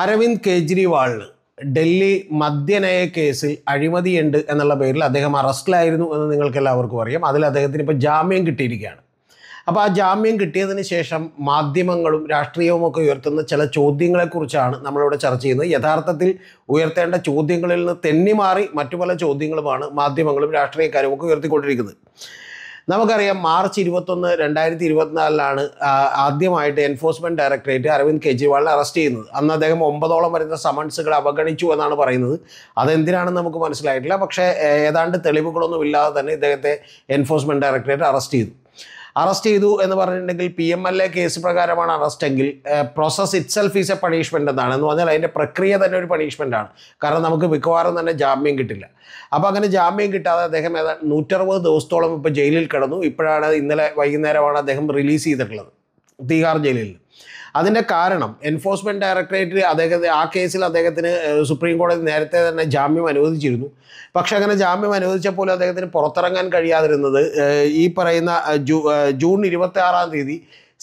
അരവിന്ദ് കെജ്രിവാളിന് ഡൽഹി മദ്യനയ കേസിൽ അഴിമതിയുണ്ട് എന്നുള്ള പേരിൽ അദ്ദേഹം അറസ്റ്റിലായിരുന്നു എന്ന് നിങ്ങൾക്ക് എല്ലാവർക്കും അറിയാം. അതിൽ അദ്ദേഹത്തിന് ഇപ്പോൾ ജാമ്യം കിട്ടിയിരിക്കുകയാണ്. അപ്പോൾ ആ ജാമ്യം കിട്ടിയതിന് ശേഷം മാധ്യമങ്ങളും രാഷ്ട്രീയവും ഒക്കെ ഉയർത്തുന്ന ചില ചോദ്യങ്ങളെക്കുറിച്ചാണ് നമ്മളിവിടെ ചർച്ച ചെയ്യുന്നത്. യഥാർത്ഥത്തിൽ ഉയർത്തേണ്ട ചോദ്യങ്ങളിൽ നിന്ന് തെന്നിമാറി മറ്റു പല ചോദ്യങ്ങളുമാണ് മാധ്യമങ്ങളും രാഷ്ട്രീയക്കാരും ഒക്കെ ഉയർത്തിക്കൊണ്ടിരിക്കുന്നത്. നമുക്കറിയാം, മാർച്ച് 21, 2024 ആദ്യമായിട്ട് എൻഫോഴ്സ്മെൻറ്റ് ഡയറക്ടറേറ്റ് അരവിന്ദ് കെജ്രിവാളിനെ അറസ്റ്റ് ചെയ്യുന്നത്. അന്ന് അദ്ദേഹം 9ഓളം വരുന്ന സമൻസുകൾ അവഗണിച്ചു എന്നാണ് പറയുന്നത്. അതെന്തിനാണെന്ന് നമുക്ക് മനസ്സിലായിട്ടില്ല. പക്ഷേ ഏതാണ്ട് തെളിവുകളൊന്നും ഇല്ലാതെ തന്നെ ഇദ്ദേഹത്തെ എൻഫോഴ്സ്മെൻറ്റ് ഡയറക്ടറേറ്റ് അറസ്റ്റ് ചെയ്തു എന്ന് പറഞ്ഞിട്ടുണ്ടെങ്കിൽ PMLA കേസ് പ്രകാരമാണ് അറസ്റ്റെങ്കിൽ process itself is a punishment എന്ന് പറഞ്ഞാൽ അതിൻ്റെ പ്രക്രിയ തന്നെ ഒരു പണിഷ്മെൻ്റാണ്. കാരണം നമുക്ക് മിക്കവാറും തന്നെ ജാമ്യം കിട്ടില്ല. അപ്പോൾ അങ്ങനെ ജാമ്യം കിട്ടാതെ അദ്ദേഹം ഏതാണ്ട് 160 ദിവസത്തോളം ഇപ്പോൾ ജയിലിൽ കിടന്നു. ഇന്നലെ വൈകുന്നേരമാണ് അദ്ദേഹം റിലീസ് ചെയ്തിട്ടുള്ളത് തീഹാർ ജയിലിൽ. അതിൻ്റെ കാരണം എൻഫോഴ്സ്മെൻറ്റ് ഡയറക്ടറേറ്റ് ആ കേസിൽ അദ്ദേഹത്തിന് സുപ്രീം കോടതി നേരത്തെ തന്നെ ജാമ്യം അനുവദിച്ചിരുന്നു. പക്ഷേ അങ്ങനെ ജാമ്യം അനുവദിച്ചപ്പോൾ അദ്ദേഹത്തിന് പുറത്തിറങ്ങാൻ കഴിയാതിരുന്നത് ഈ പറയുന്ന ജൂൺ 26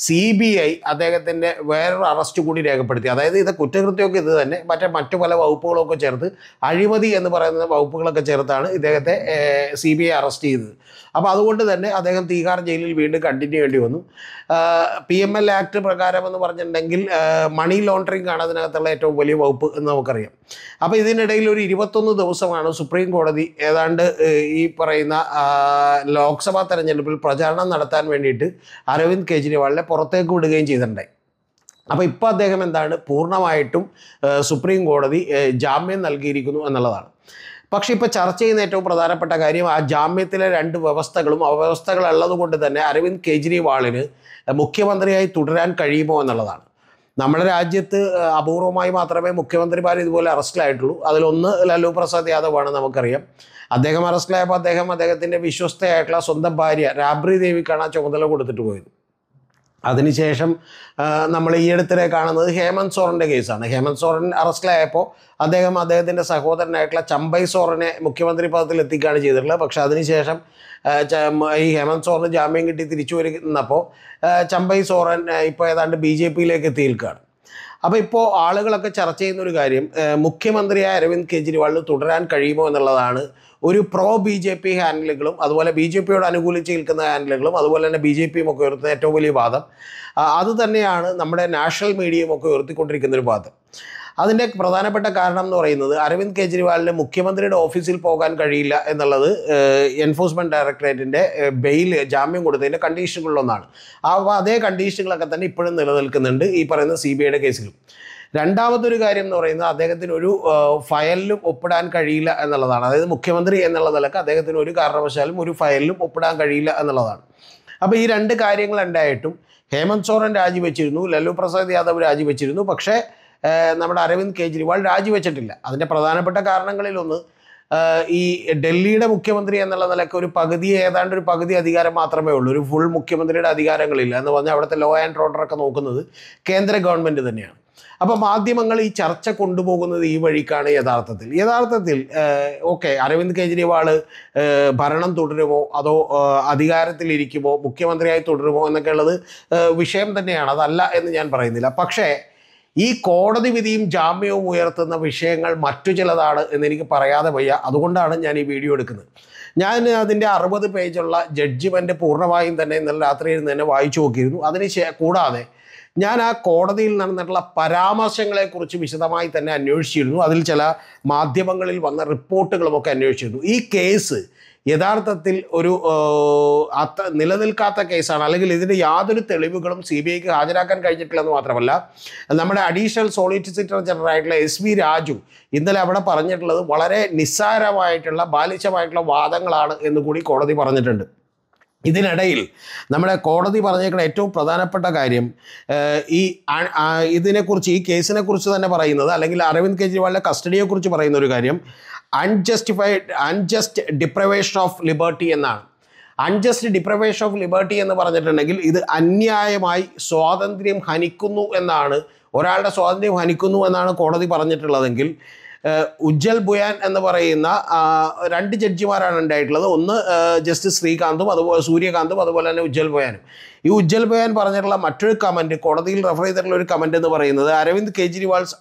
CBI അദ്ദേഹത്തിൻ്റെ വേറൊരു അറസ്റ്റ് കൂടി രേഖപ്പെടുത്തി. അതായത് ഇത് കുറ്റകൃത്യമൊക്കെ ഇത് തന്നെ മറ്റു പല വകുപ്പുകളൊക്കെ ചേർത്ത് അഴിമതി എന്ന് പറയുന്ന വകുപ്പുകളൊക്കെ ചേർത്താണ് ഇദ്ദേഹത്തെ CBI അറസ്റ്റ് ചെയ്തത്. അപ്പോൾ അതുകൊണ്ട് തന്നെ അദ്ദേഹം തീഹാർ ജയിലിൽ വീണ്ടും കണ്ടിന്യൂ ചെയ്യേണ്ടി വന്നു. PMLA ആക്ട് പ്രകാരം എന്ന് പറഞ്ഞിട്ടുണ്ടെങ്കിൽ മണി ലോണ്ടറിങ് ആണ് അതിനകത്തുള്ള ഏറ്റവും വലിയ വകുപ്പ് എന്ന് നമുക്കറിയാം. അപ്പോൾ ഇതിനിടയിൽ ഒരു 21 ദിവസമാണ് സുപ്രീം കോടതി ഏതാണ്ട് ഈ പറയുന്ന ലോക്സഭാ തെരഞ്ഞെടുപ്പിൽ പ്രചാരണം നടത്താൻ വേണ്ടിയിട്ട് അരവിന്ദ് കെജ്രിവാളിനെ പുറത്തേക്ക് വിടുകയും ചെയ്തിട്ടുണ്ടായി. അപ്പോൾ ഇപ്പോൾ അദ്ദേഹം പൂർണ്ണമായിട്ടും സുപ്രീം കോടതി ജാമ്യം നൽകിയിരിക്കുന്നു എന്നുള്ളതാണ്. പക്ഷേ ഇപ്പോൾ ചർച്ച ചെയ്യുന്ന ഏറ്റവും പ്രധാനപ്പെട്ട കാര്യം ആ ജാമ്യത്തിലെ 2 വ്യവസ്ഥകളും അവ്യവസ്ഥകളുള്ളത് കൊണ്ട് തന്നെ അരവിന്ദ് കെജ്രിവാളിന് മുഖ്യമന്ത്രിയായി തുടരാൻ കഴിയുമോ എന്നുള്ളതാണ്. നമ്മുടെ രാജ്യത്ത് അപൂർവമായി മാത്രമേ മുഖ്യമന്ത്രിമാർ ഇതുപോലെ അറസ്റ്റിലായിട്ടുള്ളൂ. അതിലൊന്ന് ലാലു പ്രസാദ് യാദവാണ്, നമുക്കറിയാം. അദ്ദേഹം അറസ്റ്റിലായപ്പോൾ അദ്ദേഹത്തിൻ്റെ വിശ്വസ്തയായിട്ടുള്ള സ്വന്തം ഭാര്യ രാബ്രി ദേവിക്കാണ് ആ ചുമതല കൊടുത്തിട്ട് പോയത്. അതിനുശേഷം നമ്മൾ ഈ അടുത്തിടെ കാണുന്നത് ഹേമന്ത് സോറൻ്റെ കേസാണ്. ഹേമന്ത് സോറൻ അറസ്റ്റിലായപ്പോൾ അദ്ദേഹത്തിൻ്റെ സഹോദരനായിട്ടുള്ള ചമ്പൈ സോറനെ മുഖ്യമന്ത്രി പദത്തിൽ എത്തിക്കുകയാണ് ചെയ്തിട്ടുള്ളത്. പക്ഷേ അതിനുശേഷം ഈ ഹേമന്ത് സോറന് ജാമ്യം കിട്ടി തിരിച്ചു വരുന്നപ്പോൾ ചമ്പൈ സോറൻ ഇപ്പോൾ ഏതാണ്ട് BJPയിലേക്ക് എത്തി നിൽക്കുകയാണ്. അപ്പോൾ ഇപ്പോൾ ആളുകളൊക്കെ ചർച്ച ചെയ്യുന്നൊരു കാര്യം മുഖ്യമന്ത്രിയായ അരവിന്ദ് കെജ്രിവാളിന് തുടരാൻ കഴിയുമോ എന്നുള്ളതാണ്. ഒരു BJP ഹാൻഡിലുകളും അതുപോലെ BJPയോട് അനുകൂലിച്ച് നിൽക്കുന്ന ഹാൻഡിലുകളും അതുപോലെ തന്നെ BJPയും ഒക്കെ ഉയർത്തുന്ന ഏറ്റവും വലിയ വാദം അത് തന്നെയാണ് നമ്മുടെ നാഷണൽ മീഡിയയും ഒക്കെ ഉയർത്തിക്കൊണ്ടിരിക്കുന്നൊരു വാദം. അതിൻ്റെ പ്രധാനപ്പെട്ട കാരണം എന്ന് പറയുന്നത് അരവിന്ദ് കെജ്രിവാളിന് മുഖ്യമന്ത്രിയുടെ ഓഫീസിൽ പോകാൻ കഴിയില്ല എന്നുള്ളത് എൻഫോഴ്സ്മെൻറ്റ് ഡയറക്ടറേറ്റിൻ്റെ ജാമ്യം കൊടുത്തതിൻ്റെ കണ്ടീഷനുകളിലൊന്നാണ്. അതേ കണ്ടീഷനുകളൊക്കെ തന്നെ ഇപ്പോഴും നിലനിൽക്കുന്നുണ്ട് ഈ പറയുന്ന CBIയുടെ കേസിലും. രണ്ടാമതൊരു കാര്യം എന്ന് പറയുന്നത് അദ്ദേഹത്തിന് ഒരു ഫയലിലും ഒപ്പിടാൻ കഴിയില്ല എന്നുള്ളതാണ്. അതായത് മുഖ്യമന്ത്രി എന്നുള്ള നിലക്ക് അദ്ദേഹത്തിന് ഒരു കാരണവശാലും ഒരു ഫയലിലും ഒപ്പിടാൻ കഴിയില്ല എന്നുള്ളതാണ്. അപ്പോൾ ഈ 2 കാര്യങ്ങൾ ഉണ്ടായിട്ടും ഹേമന്ത് സോറൻ രാജിവെച്ചിരുന്നു, ലാലു പ്രസാദ് യാദവ് രാജിവെച്ചിരുന്നു. പക്ഷേ നമ്മുടെ അരവിന്ദ് കെജ്രിവാൾ രാജിവെച്ചിട്ടില്ല. അതിൻ്റെ പ്രധാനപ്പെട്ട കാരണങ്ങളിലൊന്ന് ഈ ഡൽഹിയുടെ മുഖ്യമന്ത്രി എന്നുള്ള നിലയ്ക്ക് ഏതാണ്ട് ഒരു പകുതി അധികാരം മാത്രമേ ഉള്ളൂ. ഒരു ഫുൾ മുഖ്യമന്ത്രിയുടെ അധികാരങ്ങളില്ല എന്ന് പറഞ്ഞാൽ അവിടുത്തെ ലോ ആൻഡ് ഓർഡറൊക്കെ നോക്കുന്നത് കേന്ദ്ര ഗവൺമെൻറ് തന്നെയാണ്. അപ്പോൾ മാധ്യമങ്ങൾ ഈ ചർച്ച കൊണ്ടുപോകുന്നത് ഈ വഴിക്കാണ്. യഥാർത്ഥത്തിൽ ഓക്കെ, അരവിന്ദ് കെജ്രിവാൾ ഭരണം തുടരുമോ അതോ അധികാരത്തിലിരിക്കുമോ മുഖ്യമന്ത്രിയായി തുടരുമോ എന്നൊക്കെ ഉള്ളത് വിഷയം തന്നെയാണ്, അതല്ല എന്ന് ഞാൻ പറയുന്നില്ല. പക്ഷേ ഈ കോടതി വിധിയും ജാമ്യവും ഉയർത്തുന്ന വിഷയങ്ങൾ മറ്റു ചിലതാണ് എന്നെനിക്ക് പറയാതെ വയ്യ. അതുകൊണ്ടാണ് ഞാൻ ഈ വീഡിയോ എടുക്കുന്നത്. ഞാൻ അതിൻ്റെ 60 പേജുള്ള ജഡ്ജിമെൻറ്റ് പൂർണ്ണമായും തന്നെ ഇന്നലെ രാത്രിയിൽ തന്നെ വായിച്ചു നോക്കിയിരുന്നു. കൂടാതെ ഞാൻ ആ കോടതിയിൽ നടന്നിട്ടുള്ള പരാമർശങ്ങളെക്കുറിച്ച് വിശദമായി തന്നെ അന്വേഷിച്ചിരുന്നു. അതിൽ ചില മാധ്യമങ്ങളിൽ വന്ന റിപ്പോർട്ടുകളുമൊക്കെ അന്വേഷിച്ചിരുന്നു. ഈ കേസ് യഥാർത്ഥത്തിൽ ഒരു നിലനിൽക്കാത്ത കേസാണ്, അല്ലെങ്കിൽ ഇതിൻ്റെ യാതൊരു തെളിവുകളും CBIക്ക് ഹാജരാക്കാൻ കഴിഞ്ഞിട്ടില്ലെന്ന് മാത്രമല്ല, നമ്മുടെ അഡീഷണൽ സോളിസിറ്റർ ജനറൽ ആയിട്ടുള്ള SV രാജു ഇന്നലെ അവിടെ പറഞ്ഞിട്ടുള്ളത് വളരെ നിസ്സാരമായിട്ടുള്ള ബാലിശമായിട്ടുള്ള വാദങ്ങളാണ് എന്ന് കൂടി കോടതി പറഞ്ഞിട്ടുണ്ട്. ഇതിനിടയിൽ നമ്മുടെ കോടതി പറഞ്ഞേക്കുന്ന ഏറ്റവും പ്രധാനപ്പെട്ട കാര്യം ഈ കേസിനെക്കുറിച്ച് തന്നെ പറയുന്നത്, അല്ലെങ്കിൽ അരവിന്ദ് കെജ്രിവാളിൻ്റെ കസ്റ്റഡിയെക്കുറിച്ച് പറയുന്ന ഒരു കാര്യം അൺജസ്റ്റ് ഡിപ്രവേഷൻ ഓഫ് ലിബർട്ടി എന്നാണ്. അൺജസ്റ്റ് ഡിപ്രവേഷൻ ഓഫ് ലിബർട്ടി എന്ന് പറഞ്ഞിട്ടുണ്ടെങ്കിൽ ഇത് അന്യായമായി സ്വാതന്ത്ര്യം ഹനിക്കുന്നു എന്നാണ് ഒരാളുടെ സ്വാതന്ത്ര്യം ഹനിക്കുന്നു എന്നാണ് കോടതി പറഞ്ഞിട്ടുള്ളതെങ്കിൽ ഉജ്ജൽ ബുയാൻ എന്ന് പറയുന്ന 2 ജഡ്ജിമാരാണ് ഉണ്ടായിട്ടുള്ളത്. ഒന്ന് ജസ്റ്റിസ് ശ്രീകാന്തും അതുപോലെ സൂര്യകാന്തും അതുപോലെ തന്നെ ഉജ്ജൽ ബുയാനും. ഈ ഉജ്ജൽ ബുയാൻ പറഞ്ഞിട്ടുള്ള മറ്റൊരു കമൻറ്റ്, കോടതിയിൽ റെഫർ ചെയ്തിട്ടുള്ള ഒരു കമൻറ്റ് എന്ന് പറയുന്നത് Arvind Kejriwal's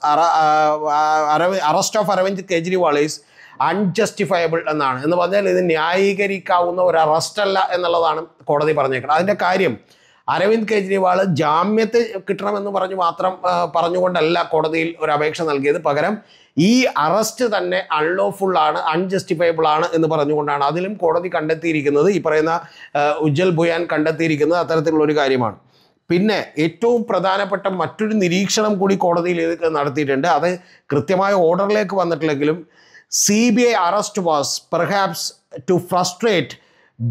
arrest of Arvind Kejriwal is unjustifiable എന്നാണ്. എന്ന് പറഞ്ഞാൽ ഇത് ന്യായീകരിക്കാവുന്ന ഒരു അറസ്റ്റല്ല എന്നുള്ളതാണ് കോടതി പറഞ്ഞേക്കുന്നത്. അതിൻ്റെ കാര്യം, അരവിന്ദ് കെജ്രിവാൾ ജാമ്യത്തെ കിട്ടണമെന്ന് പറഞ്ഞുകൊണ്ടല്ല കോടതിയിൽ ഒരു അപേക്ഷ നൽകിയത്. പകരം ഈ അറസ്റ്റ് തന്നെ അൺലോഫുള്ളാണ്, അൺജസ്റ്റിഫയബിൾ ആണ് എന്ന് പറഞ്ഞുകൊണ്ടാണ്. അതിലും കോടതി കണ്ടെത്തിയിരിക്കുന്നത്, ഈ പറയുന്ന ഉജ്ജൽ ബുയാൻ കണ്ടെത്തിയിരിക്കുന്നത് അത്തരത്തിലുള്ളൊരു കാര്യമാണ്. പിന്നെ ഏറ്റവും പ്രധാനപ്പെട്ട മറ്റൊരു നിരീക്ഷണം കൂടി കോടതിയിൽ നടത്തിയിട്ടുണ്ട്. അത് കൃത്യമായ ഓർഡറിലേക്ക് വന്നിട്ടില്ലെങ്കിലും CBI arrest was perhaps to frustrate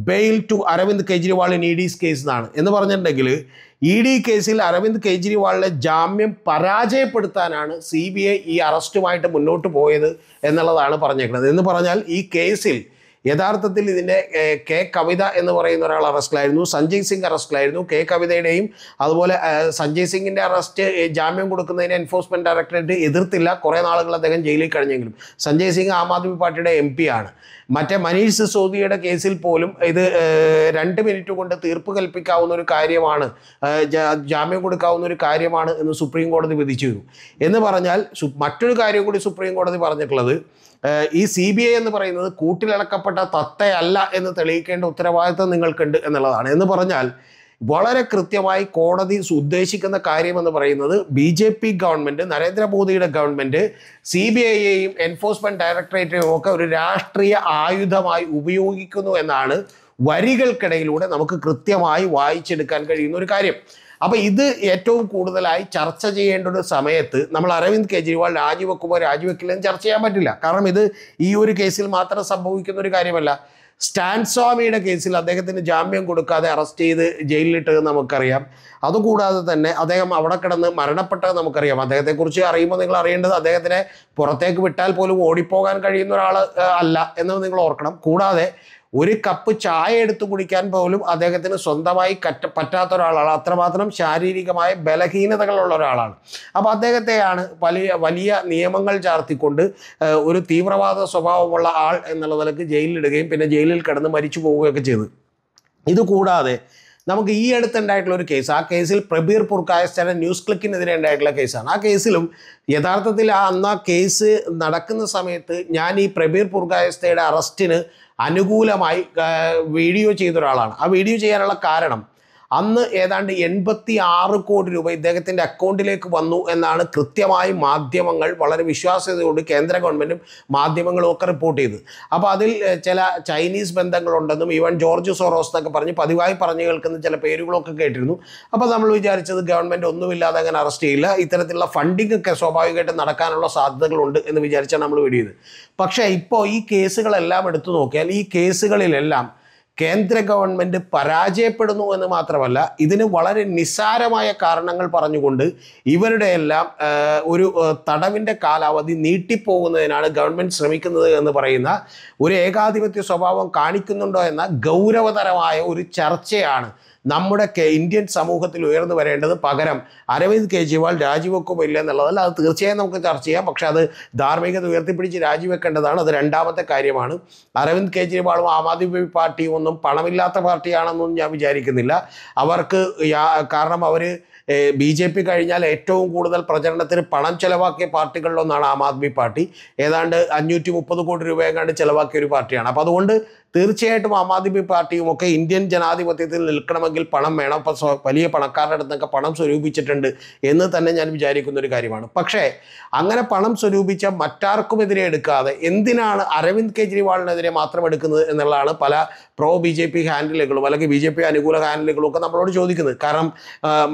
bail to Arvind Kejriwal in ED's case എന്നാണ്. എന്ന് പറഞ്ഞിട്ടുണ്ടെങ്കിൽ ED കേസിൽ അരവിന്ദ് കെജ്രിവാളിനെ ജാമ്യം പരാജയപ്പെടുത്താനാണ് CBI ഈ അറസ്റ്റുമായിട്ട് മുന്നോട്ട് പോയത് എന്നുള്ളതാണ് പറഞ്ഞേക്കുന്നത്. എന്ന് പറഞ്ഞാൽ ഈ കേസിൽ യഥാർത്ഥത്തിൽ ഇതിൻ്റെ കെ കവിത എന്ന് പറയുന്ന ഒരാൾ അറസ്റ്റിലായിരുന്നു, സഞ്ജയ് സിംഗ് അറസ്റ്റിലായിരുന്നു. കെ കവിതയുടെയും അതുപോലെ സഞ്ജയ് സിംഗിൻ്റെ അറസ്റ്റ് ജാമ്യം കൊടുക്കുന്നതിന് എൻഫോഴ്സ്മെൻറ്റ് ഡയറക്ടറേറ്റ് എതിർത്തില്ല. കുറേ നാളുകൾ അദ്ദേഹം ജയിലിൽ കഴിഞ്ഞെങ്കിലും സഞ്ജയ് സിംഗ് ആം ആദ്മി പാർട്ടിയുടെ MP ആണ്. മറ്റേ മനീഷ് സിസോദിയയുടെ കേസിൽ പോലും ഇത് 2 മിനിറ്റ് കൊണ്ട് തീർപ്പ് കൽപ്പിക്കാവുന്ന ഒരു കാര്യമാണ്, ജാമ്യം കൊടുക്കാവുന്ന ഒരു കാര്യമാണ് എന്ന് സുപ്രീം കോടതി വിധിച്ചിരുന്നു. എന്ന് പറഞ്ഞാൽ മറ്റൊരു കാര്യം കൂടി സുപ്രീം കോടതി പറഞ്ഞിട്ടുള്ളത്, ഈ CBI എന്ന് പറയുന്നത് കൂട്ടിലടക്കപ്പെട്ട തത്തയല്ല എന്ന് തെളിയിക്കേണ്ട ഉത്തരവാദിത്വം നിങ്ങൾക്കുണ്ട് എന്നുള്ളതാണ്. എന്ന് പറഞ്ഞാൽ വളരെ കൃത്യമായി കോടതി ഉദ്ദേശിക്കുന്ന കാര്യമെന്ന് പറയുന്നത് BJP ഗവൺമെൻറ്, നരേന്ദ്രമോദിയുടെ ഗവൺമെൻറ് CBIയെയും എൻഫോഴ്സ്മെൻറ്റ് ഡയറക്ടറേറ്റിനെയും ഒക്കെ ഒരു രാഷ്ട്രീയ ആയുധമായി ഉപയോഗിക്കുന്നു എന്നാണ് വരികൾക്കിടയിലൂടെ നമുക്ക് കൃത്യമായി വായിച്ചെടുക്കാൻ കഴിയുന്ന ഒരു കാര്യം. അപ്പോൾ ഇത് ഏറ്റവും കൂടുതലായി ചർച്ച ചെയ്യേണ്ട ഒരു സമയത്ത് നമ്മൾ അരവിന്ദ് കെജ്രിവാൾ രാജിവെക്കുമ്പോൾ രാജിവെക്കില്ലെന്ന് ചർച്ച ചെയ്യാൻ പറ്റില്ല. കാരണം ഇത് ഈ ഒരു കേസിൽ മാത്രം സംഭവിക്കുന്ന ഒരു കാര്യമല്ല. സ്റ്റാൻ സ്വാമിയുടെ കേസിൽ അദ്ദേഹത്തിന് ജാമ്യം കൊടുക്കാതെ അറസ്റ്റ് ചെയ്ത് ജയിലിലിട്ടത് നമുക്കറിയാം. അതുകൂടാതെ തന്നെ അദ്ദേഹം അവിടെ കിടന്ന് മരണപ്പെട്ടത് നമുക്കറിയാം. അദ്ദേഹത്തെക്കുറിച്ച് അറിയുമ്പോൾ നിങ്ങൾ അറിയേണ്ടത് അദ്ദേഹത്തിനെ പുറത്തേക്ക് വിട്ടാൽ പോലും ഓടിപ്പോകാൻ കഴിയുന്ന ഒരാൾ അല്ല എന്ന് നിങ്ങൾ ഓർക്കണം. കൂടാതെ ഒരു കപ്പ് ചായ എടുത്തു കുടിക്കാൻ പോലും അദ്ദേഹത്തിന് സ്വന്തമായി പറ്റാത്ത ഒരാളാണ്. അത്രമാത്രം ശാരീരികമായ ബലഹീനതകളുള്ള ഒരാളാണ്. അപ്പോൾ അദ്ദേഹത്തെയാണ് വലിയ നിയമങ്ങൾ ചാർത്തിക്കൊണ്ട് ഒരു തീവ്രവാദ സ്വഭാവമുള്ള ആൾ എന്നുള്ള നിലക്ക് ജയിലിലിടുകയും പിന്നെ ജയിലിൽ കിടന്ന് മരിച്ചു പോവുകയൊക്കെ ചെയ്തു. ഇതുകൂടാതെ നമുക്ക് ഈ അടുത്തുണ്ടായിട്ടുള്ള ഒരു കേസ്, ആ കേസിൽ പ്രബീർ പുർക്കായസ്ഥയുടെ ന്യൂസ് ക്ലിക്കിനെതിരെ ഉണ്ടായിട്ടുള്ള കേസാണ്. ആ കേസിലും യഥാർത്ഥത്തിൽ അന്ന് ആ കേസ് നടക്കുന്ന സമയത്ത് ഞാൻ ഈ പ്രബീർ പുർക്കായസ്ഥയുടെ അറസ്റ്റിന് അനുകൂലമായി വീഡിയോ ചെയ്ത ഒരാളാണ്. ആ വീഡിയോ ചെയ്യാനുള്ള കാരണം അന്ന് ഏതാണ്ട് 86 കോടി രൂപ ഇദ്ദേഹത്തിൻ്റെ അക്കൗണ്ടിലേക്ക് വന്നു എന്നാണ് കൃത്യമായി മാധ്യമങ്ങൾ വളരെ വിശ്വാസ്യതയോട് കേന്ദ്ര ഗവൺമെൻറ്റും മാധ്യമങ്ങളും ഒക്കെ റിപ്പോർട്ട് ചെയ്തത്. അപ്പോൾ അതിൽ ചില ചൈനീസ് ബന്ധങ്ങളുണ്ടെന്നും ഈവൻ ജോർജ് സോറോസ് എന്നൊക്കെ പറഞ്ഞ് പതിവായി പറഞ്ഞു കേൾക്കുന്ന ചില പേരുകളൊക്കെ കേട്ടിരുന്നു. അപ്പോൾ നമ്മൾ വിചാരിച്ചത് ഗവൺമെൻറ് ഒന്നുമില്ലാതെ അങ്ങനെ അറസ്റ്റ് ചെയ്യില്ല, ഇത്തരത്തിലുള്ള ഫണ്ടിങ് ഒക്കെ സ്വാഭാവികമായിട്ടും നടക്കാനുള്ള സാധ്യതകളുണ്ട് എന്ന് വിചാരിച്ചാണ് നമ്മൾ വീഡിയോ. പക്ഷേ ഇപ്പോൾ ഈ കേസുകളെല്ലാം എടുത്തു നോക്കിയാൽ ഈ കേസുകളിലെല്ലാം കേന്ദ്ര ഗവൺമെൻറ് പരാജയപ്പെടുന്നു എന്ന് മാത്രമല്ല, ഇതിന് വളരെ നിസ്സാരമായ കാരണങ്ങൾ പറഞ്ഞുകൊണ്ട് ഇവരുടെ എല്ലാം ഒരു തടവിൻ്റെ കാലാവധി നീട്ടിപ്പോകുന്നതിനാണ് ഗവൺമെൻറ് ശ്രമിക്കുന്നത് എന്ന് പറയുന്ന ഒരു ഏകാധിപത്യ സ്വഭാവം കാണിക്കുന്നുണ്ടോ എന്ന ഗൗരവതരമായ ഒരു ചർച്ചയാണ് നമ്മുടെ ഇന്ത്യൻ സമൂഹത്തിൽ ഉയർന്നു വരേണ്ടത്. പകരം അരവിന്ദ് കെജ്രിവാൾ രാജിവെക്കുമില്ല എന്നുള്ളതല്ല, അത് തീർച്ചയായും നമുക്ക് ചർച്ച ചെയ്യാം. പക്ഷേ അത് ധാർമ്മികത ഉയർത്തിപ്പിടിച്ച് രാജിവെക്കേണ്ടതാണ്. അത് രണ്ടാമത്തെ കാര്യമാണ്. അരവിന്ദ് കെജ്രിവാളും ആം ആദ്മി പാർട്ടിയും ഒന്നും പണമില്ലാത്ത പാർട്ടിയാണെന്നൊന്നും ഞാൻ വിചാരിക്കുന്നില്ല. അവർക്ക് കാരണം അവർ BJP കഴിഞ്ഞാൽ ഏറ്റവും കൂടുതൽ പ്രചരണത്തിന് പണം ചെലവാക്കിയ പാർട്ടികളിലൊന്നാണ് ആം ആദ്മി പാർട്ടി. ഏതാണ്ട് 530 കോടി രൂപയെങ്ങാണ്ട് ചെലവാക്കിയ ഒരു പാർട്ടിയാണ്. അപ്പോൾ അതുകൊണ്ട് തീർച്ചയായിട്ടും ആം ആദ്മി പാർട്ടിയും ഒക്കെ ഇന്ത്യൻ ജനാധിപത്യത്തിൽ നിൽക്കണമെങ്കിൽ പണം വേണം. അപ്പോൾ വലിയ പണക്കാരുടെ അടുത്തൊക്കെ പണം സ്വരൂപിച്ചിട്ടുണ്ട് എന്ന് തന്നെ ഞാൻ വിചാരിക്കുന്ന ഒരു കാര്യമാണ്. പക്ഷേ അങ്ങനെ പണം സ്വരൂപിച്ച മറ്റാർക്കുമെതിരെ എടുക്കാതെ എന്തിനാണ് അരവിന്ദ് കെജ്രിവാളിനെതിരെ മാത്രം എടുക്കുന്നത് എന്നുള്ളതാണ് പല പ്രോ BJP ഹാൻഡിലുകളും അല്ലെങ്കിൽ BJP അനുകൂല ഹാൻഡിലുകളും ഒക്കെ നമ്മളോട് ചോദിക്കുന്നത്. കാരണം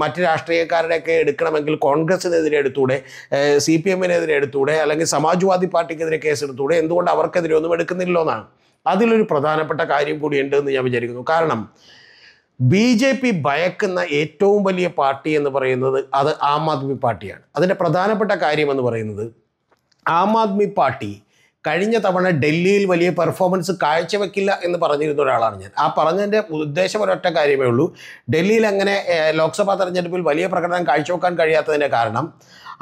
മറ്റ് രാഷ്ട്രീയക്കാരുടെയൊക്കെ എടുക്കണമെങ്കിൽ കോൺഗ്രസിനെതിരെ എടുത്തൂടെ, CPM-നെതിരെ എടുത്തൂടെ, അല്ലെങ്കിൽ സമാജ്വാദി പാർട്ടിക്കെതിരെ കേസ് എടുത്തൂടെ, എന്തുകൊണ്ട് അവർക്കെതിരെ ഒന്നും എടുക്കുന്നില്ലോ എന്നാണ്. അതിലൊരു പ്രധാനപ്പെട്ട കാര്യം കൂടിയുണ്ട് എന്ന് ഞാൻ വിചാരിക്കുന്നു. കാരണം BJP ഭയക്കുന്ന ഏറ്റവും വലിയ പാർട്ടി എന്ന് പറയുന്നത് അത് ആം ആദ്മി പാർട്ടിയാണ്. അതിൻ്റെ പ്രധാനപ്പെട്ട കാര്യം എന്ന് പറയുന്നത് ആം ആദ്മി പാർട്ടി കഴിഞ്ഞ തവണ ഡൽഹിയിൽ വലിയ പെർഫോമൻസ് കാഴ്ചവെക്കില്ല എന്ന് പറഞ്ഞിരുന്ന ഒരാളാണ് ഞാൻ. ആ പറഞ്ഞതിൻ്റെ ഉദ്ദേശം ഒരൊറ്റ കാര്യമേ ഉള്ളൂ. ഡൽഹിയിൽ അങ്ങനെ ലോക്സഭാ തെരഞ്ഞെടുപ്പിൽ വലിയ പ്രകടനം കാഴ്ചവെക്കാൻ കഴിയാത്തതിൻ്റെ കാരണം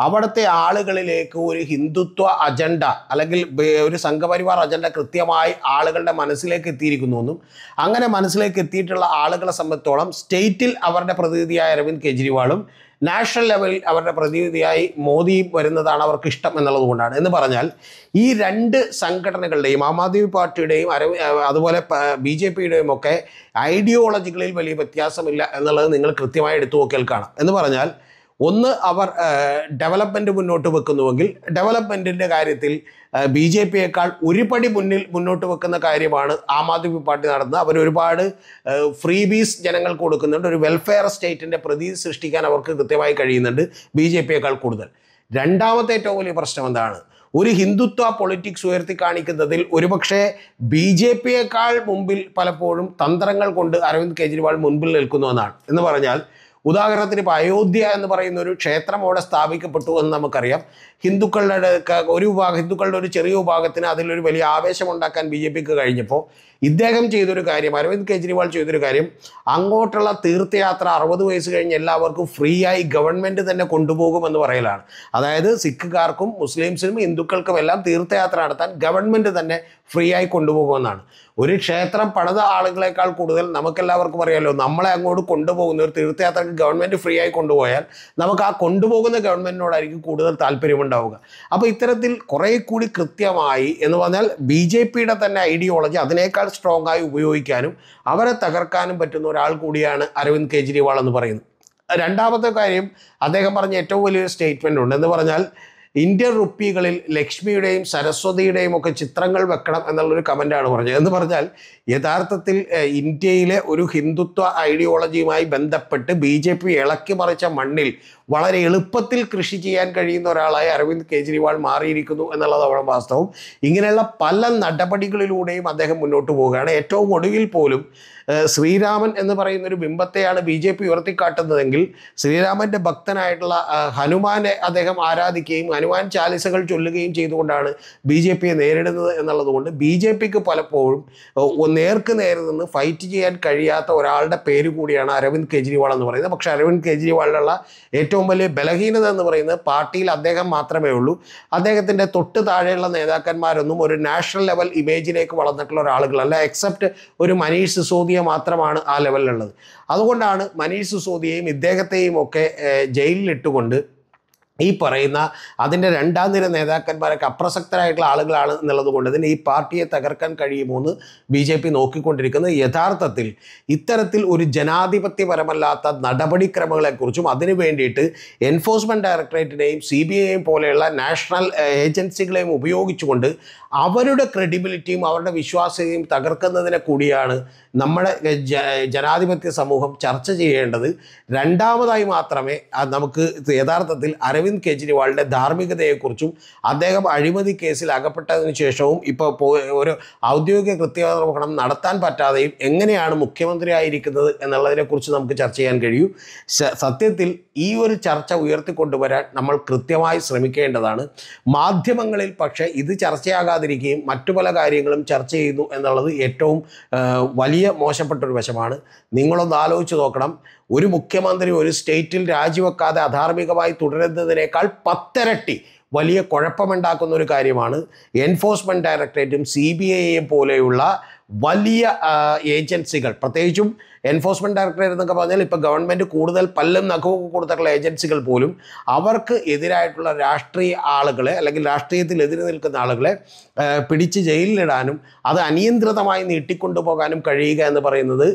അവിടുത്തെ ആളുകളിലേക്ക് ഒരു ഹിന്ദുത്വ അജണ്ട അല്ലെങ്കിൽ ഒരു സംഘപരിവാർ അജണ്ട കൃത്യമായി ആളുകളുടെ മനസ്സിലേക്ക് എത്തിയിരിക്കുന്നു എന്നും അങ്ങനെ മനസ്സിലേക്ക് എത്തിയിട്ടുള്ള ആളുകളെ സംബന്ധിച്ചോളം സ്റ്റേറ്റിൽ അവരുടെ പ്രതിനിധിയായ അരവിന്ദ് കെജ്രിവാളും നാഷണൽ ലെവലിൽ അവരുടെ പ്രതിനിധിയായി മോദിയും വരുന്നതാണ് അവർക്ക് ഇഷ്ടം എന്നുള്ളത് കൊണ്ടാണ്. എന്ന് പറഞ്ഞാൽ ഈ രണ്ട് സംഘടനകളുടെയും ആം ആദ്മി പാർട്ടിയുടെയും അതുപോലെ BJPയുടെയും ഒക്കെ ഐഡിയോളജികളിൽ വലിയ വ്യത്യാസമില്ല എന്നുള്ളത് നിങ്ങൾ കൃത്യമായി എടുത്തു നോക്കിയാൽ കാണാം. എന്ന് പറഞ്ഞാൽ ഒന്ന്, അവർ ഡെവലപ്മെൻറ്റ് മുന്നോട്ട് വെക്കുന്നുവെങ്കിൽ ഡെവലപ്മെൻറ്റിൻ്റെ കാര്യത്തിൽ BJPയേക്കാൾ ഒരു പടി മുന്നോട്ട് വെക്കുന്ന കാര്യമാണ് ആം ആദ്മി പാർട്ടി നടത്തുന്നത്. അവരൊരുപാട് ഫ്രീ ബീസ് ജനങ്ങൾക്ക് കൊടുക്കുന്നുണ്ട്. ഒരു വെൽഫെയർ സ്റ്റേറ്റിൻ്റെ പ്രതീതി സൃഷ്ടിക്കാൻ അവർക്ക് കൃത്യമായി കഴിയുന്നുണ്ട് BJPയേക്കാൾ കൂടുതൽ. രണ്ടാമത്തെ ഏറ്റവും വലിയ പ്രശ്നം എന്താണ്? ഒരു ഹിന്ദുത്വ പൊളിറ്റിക്സ് ഉയർത്തി കാണിക്കുന്നതിൽ ഒരുപക്ഷെ BJPയേക്കാൾ മുമ്പിൽ പലപ്പോഴും തന്ത്രങ്ങൾ കൊണ്ട് അരവിന്ദ് കെജ്രിവാൾ മുൻപിൽ നിൽക്കുന്നുവെന്നാണ്. എന്ന് പറഞ്ഞാൽ ഉദാഹരണത്തിന് ഇപ്പോൾ അയോധ്യ എന്ന് പറയുന്ന ഒരു ക്ഷേത്രം അവിടെ സ്ഥാപിക്കപ്പെട്ടു എന്ന് നമുക്കറിയാം. ഹിന്ദുക്കളുടെ ഒരു ചെറിയ വിഭാഗത്തിന് അതിലൊരു വലിയ ആവേശം ഉണ്ടാക്കാൻ BJPക്ക് കഴിഞ്ഞപ്പോൾ ഇദ്ദേഹം ചെയ്തൊരു കാര്യം, അരവിന്ദ് കെജ്രിവാൾ ചെയ്തൊരു കാര്യം, അങ്ങോട്ടുള്ള തീർത്ഥയാത്ര 60 വയസ്സ് കഴിഞ്ഞ് എല്ലാവർക്കും ഫ്രീ ആയി ഗവൺമെൻറ് തന്നെ കൊണ്ടുപോകുമെന്ന് പറയലാണ്. അതായത് സിഖുകാർക്കും മുസ്ലിംസിനും ഹിന്ദുക്കൾക്കും എല്ലാം തീർത്ഥയാത്ര നടത്താൻ ഗവൺമെൻറ് തന്നെ ഫ്രീ ആയി കൊണ്ടുപോകുമെന്നാണ്. ഒരു ക്ഷേത്രം പണിത ആളുകളെക്കാൾ കൂടുതൽ നമുക്കെല്ലാവർക്കും അറിയാമല്ലോ, നമ്മളെ അങ്ങോട്ട് കൊണ്ടുപോകുന്ന ഒരു തീർത്ഥയാത്രക്ക് ഗവൺമെൻറ് ഫ്രീ ആയി കൊണ്ടുപോയാൽ നമുക്ക് ആ കൊണ്ടുപോകുന്ന ഗവൺമെൻറ്റിനോടായിരിക്കും കൂടുതൽ താല്പര്യമുണ്ടാവുക. അപ്പോൾ ഇത്തരത്തിൽ കുറേ കൂടി കൃത്യമായി എന്ന് പറഞ്ഞാൽ BJPയുടെ തന്നെ ഐഡിയോളജി അതിനേക്കാൾ സ്ട്രോങ് ആയി ഉപയോഗിക്കാനും അവരെ തകർക്കാനും പറ്റുന്ന ഒരാൾ കൂടിയാണ് അരവിന്ദ് കെജ്രിവാൾ എന്ന് പറയുന്നത്. രണ്ടാമത്തെ കാര്യം, അദ്ദേഹം പറഞ്ഞ ഏറ്റവും വലിയൊരു സ്റ്റേറ്റ്മെൻ്റ് ഉണ്ട്. എന്ന് പറഞ്ഞാൽ ഇന്ത്യൻ റുപ്പികളിൽ ലക്ഷ്മിയുടെയും സരസ്വതിയുടെയും ഒക്കെ ചിത്രങ്ങൾ വെക്കണം എന്നുള്ളൊരു കമൻ്റാണ് പറഞ്ഞത്. എന്ന് പറഞ്ഞാൽ യഥാർത്ഥത്തിൽ ഇന്ത്യയിലെ ഒരു ഹിന്ദുത്വ ഐഡിയോളജിയുമായി ബന്ധപ്പെട്ട് BJP ഇളക്കി മറിച്ച മണ്ണിൽ വളരെ എളുപ്പത്തിൽ കൃഷി ചെയ്യാൻ കഴിയുന്ന ഒരാളായി അരവിന്ദ് കെജ്രിവാൾ മാറിയിരിക്കുന്നു എന്നുള്ളതാണ് വാസ്തവം. ഇങ്ങനെയുള്ള പല നടപടികളിലൂടെയും അദ്ദേഹം മുന്നോട്ട് പോവുകയാണ്. ഏറ്റവും ഒടുവിൽ പോലും ശ്രീരാമൻ എന്ന് പറയുന്ന ഒരു ബിംബത്തെയാണ് BJP ഉയർത്തിക്കാട്ടുന്നതെങ്കിൽ ശ്രീരാമൻ്റെ ഭക്തനായിട്ടുള്ള ഹനുമാനെ അദ്ദേഹം ആരാധിക്കുകയും ഹനുമാൻ ചാലിസകൾ ചൊല്ലുകയും ചെയ്തുകൊണ്ടാണ് BJPയെ നേരിടുന്നത് എന്നുള്ളതുകൊണ്ട് BJPക്ക് പലപ്പോഴും നേർക്ക് നേരെ നിന്ന് ഫൈറ്റ് ചെയ്യാൻ കഴിയാത്ത ഒരാളുടെ പേര് കൂടിയാണ് അരവിന്ദ് കെജ്രിവാൾ എന്ന് പറയുന്നത്. പക്ഷേ അരവിന്ദ് കെജ്രിവാളിലുള്ള ഏറ്റവും വലിയ ബലഹീനത എന്ന് പറയുന്നത് പാർട്ടിയിൽ അദ്ദേഹം മാത്രമേ ഉള്ളൂ. അദ്ദേഹത്തിൻ്റെ തൊട്ട് താഴെയുള്ള നേതാക്കന്മാരൊന്നും ഒരു നാഷണൽ ലെവൽ ഇമേജിലേക്ക് വളർന്നിട്ടുള്ള ഒരാളുകളല്ല. എക്സെപ്റ്റ് ഒരു മനീഷ് സിസോദിയ മാത്രമാണ് ആ ലെവലിലുള്ളത്. അതുകൊണ്ടാണ് മനീഷ് സിസോദിയെയും ഇദ്ദേഹത്തെയും ഒക്കെ ജയിലിലിട്ടുകൊണ്ട് ഈ പറയുന്ന അതിൻ്റെ രണ്ടാം നിര നേതാക്കന്മാരൊക്കെ അപ്രസക്തരായിട്ടുള്ള ആളുകളാണ് എന്നുള്ളത് കൊണ്ട് തന്നെ ഈ പാർട്ടിയെ തകർക്കാൻ കഴിയുമോ എന്ന് BJP നോക്കിക്കൊണ്ടിരിക്കുന്നത്. യഥാർത്ഥത്തിൽ ഇത്തരത്തിൽ ഒരു ജനാധിപത്യപരമല്ലാത്ത നടപടിക്രമങ്ങളെക്കുറിച്ചും അതിനു വേണ്ടിയിട്ട് എൻഫോഴ്സ്മെൻറ്റ് ഡയറക്ടറേറ്റിനെയും CBIയെയും പോലെയുള്ള നാഷണൽ ഏജൻസികളെയും ഉപയോഗിച്ചുകൊണ്ട് അവരുടെ ക്രെഡിബിലിറ്റിയും അവരുടെ വിശ്വാസ്യതയും തകർക്കുന്നതിനെ കൂടിയാണ് നമ്മുടെ ജനാധിപത്യ സമൂഹം ചർച്ച ചെയ്യേണ്ടത്. രണ്ടാമതായി മാത്രമേ നമുക്ക് യഥാർത്ഥത്തിൽ അരവിന്ദ് കെജ്രിവാളിൻ്റെ ധാർമ്മികതയെക്കുറിച്ചും അദ്ദേഹം അഴിമതി കേസിൽ അകപ്പെട്ടതിന് ശേഷവും ഇപ്പോൾ ഒരു ഔദ്യോഗിക കൃത്യനിർവഹണം നടത്താൻ പറ്റാതെയും എങ്ങനെയാണ് മുഖ്യമന്ത്രിയായിരിക്കുന്നത് എന്നുള്ളതിനെക്കുറിച്ച് നമുക്ക് ചർച്ച ചെയ്യാൻ കഴിയൂ. സത്യത്തിൽ ഈ ഒരു ചർച്ച ഉയർത്തിക്കൊണ്ടുവരാൻ നമ്മൾ കൃത്യമായി ശ്രമിക്കേണ്ടതാണ്. മാധ്യമങ്ങളിൽ പക്ഷേ ഇത് ചർച്ചയാകാതിരിക്കുകയും മറ്റു പല കാര്യങ്ങളും ചർച്ച ചെയ്യുന്നു എന്നുള്ളത് ഏറ്റവും വലിയ മോശപ്പെട്ടൊരു വശമാണ്. നിങ്ങളൊന്ന് ആലോചിച്ച് നോക്കണം, ഒരു മുഖ്യമന്ത്രി ഒരു സ്റ്റേറ്റിൽ രാജിവെക്കാതെ അധാർമികമായി തുടരുന്നതിനേക്കാൾ 10 ഇരട്ടി വലിയ കുഴപ്പമുണ്ടാക്കുന്ന ഒരു കാര്യമാണ് എൻഫോഴ്സ്മെൻറ്റ് ഡയറക്ടറേറ്റും CBIയെയും പോലെയുള്ള വലിയ ഏജൻസികൾ. പ്രത്യേകിച്ചും എൻഫോഴ്സ്മെൻറ്റ് ഡയറക്ടറേറ്റ് എന്നൊക്കെ പറഞ്ഞാൽ ഇപ്പോൾ ഗവൺമെൻറ് കൂടുതൽ പല്ലും നഖവും കൊടുത്തിട്ടുള്ള ഏജൻസികൾ പോലും അവർക്ക് എതിരായിട്ടുള്ള രാഷ്ട്രീയ ആളുകളെ അല്ലെങ്കിൽ രാഷ്ട്രീയത്തിൽ എതിര് നിൽക്കുന്ന ആളുകളെ പിടിച്ച് ജയിലിലിടാനും അത് അനിയന്ത്രിതമായി നീട്ടിക്കൊണ്ടുപോകാനും കഴിയുക എന്ന് പറയുന്നത്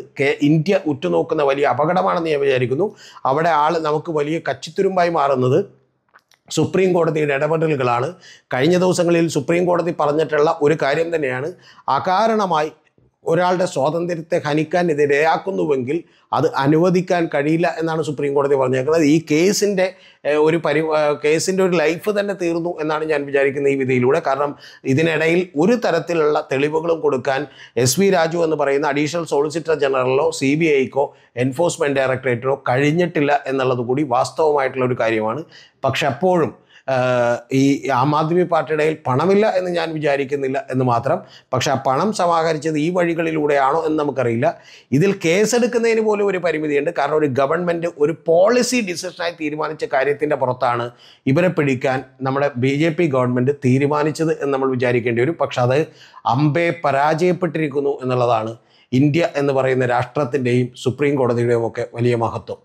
ഇന്ത്യ ഉറ്റുനോക്കുന്ന വലിയ അപകടമാണെന്ന് ഞാൻ വിചാരിക്കുന്നു. അവിടെ നമുക്ക് വലിയ കച്ചിത്തുരുമ്പായി മാറുന്നത് സുപ്രീം കോടതിയുടെ ഇടപെടലുകളാണ്. കഴിഞ്ഞ ദിവസങ്ങളിൽ സുപ്രീം കോടതി പറഞ്ഞിട്ടുള്ള ഒരു കാര്യം തന്നെയാണ്, അകാരണമായി ഒരാളുടെ സ്വാതന്ത്ര്യത്തെ ഹനിക്കാൻ ഇടയാക്കുന്നുവെങ്കിൽ അത് അനുവദിക്കാൻ കഴിയില്ല എന്നാണ് സുപ്രീം കോടതി പറഞ്ഞേക്കുന്നത്. ഈ കേസിൻ്റെ ഒരു ലൈഫ് തന്നെ തീർന്നു എന്നാണ് ഞാൻ വിചാരിക്കുന്നത് ഈ വിധിയിലൂടെ. കാരണം ഇതിനിടയിൽ ഒരു തരത്തിലുള്ള തെളിവുകളും കൊടുക്കാൻ SV രാജു എന്ന് പറയുന്ന അഡീഷണൽ സോളിസിറ്റർ ജനറലിനോ CBIക്കോ എൻഫോഴ്സ്മെൻറ്റ് ഡയറക്ടറേറ്റിനോ കഴിഞ്ഞിട്ടില്ല എന്നുള്ളത് കൂടി വാസ്തവമായിട്ടുള്ള ഒരു കാര്യമാണ്. പക്ഷെ അപ്പോഴും ഈ ആം ആദ്മി പാർട്ടിയുടെ കയ്യിൽ പണമില്ല എന്ന് ഞാൻ വിചാരിക്കുന്നില്ല എന്ന് മാത്രം. പക്ഷെ ആ പണം സമാഹരിച്ചത് ഈ വഴികളിലൂടെയാണോ എന്ന് നമുക്കറിയില്ല. ഇതിൽ കേസെടുക്കുന്നതിന് പോലും ഒരു പരിമിതിയുണ്ട്. കാരണം ഒരു ഗവൺമെൻറ് ഒരു പോളിസി ഡിസിഷനായി തീരുമാനിച്ച കാര്യത്തിൻ്റെ പുറത്താണ് ഇവരെ പിടിക്കാൻ നമ്മുടെ BJP ഗവൺമെൻറ് തീരുമാനിച്ചത് എന്ന് നമ്മൾ വിചാരിക്കേണ്ടി വരും. പക്ഷെ അത് അമ്പേ പരാജയപ്പെട്ടിരിക്കുന്നു എന്നുള്ളതാണ് ഇന്ത്യ എന്ന് പറയുന്ന രാഷ്ട്രത്തിൻ്റെയും സുപ്രീം കോടതിയുടെയും ഒക്കെ വലിയ മഹത്വം.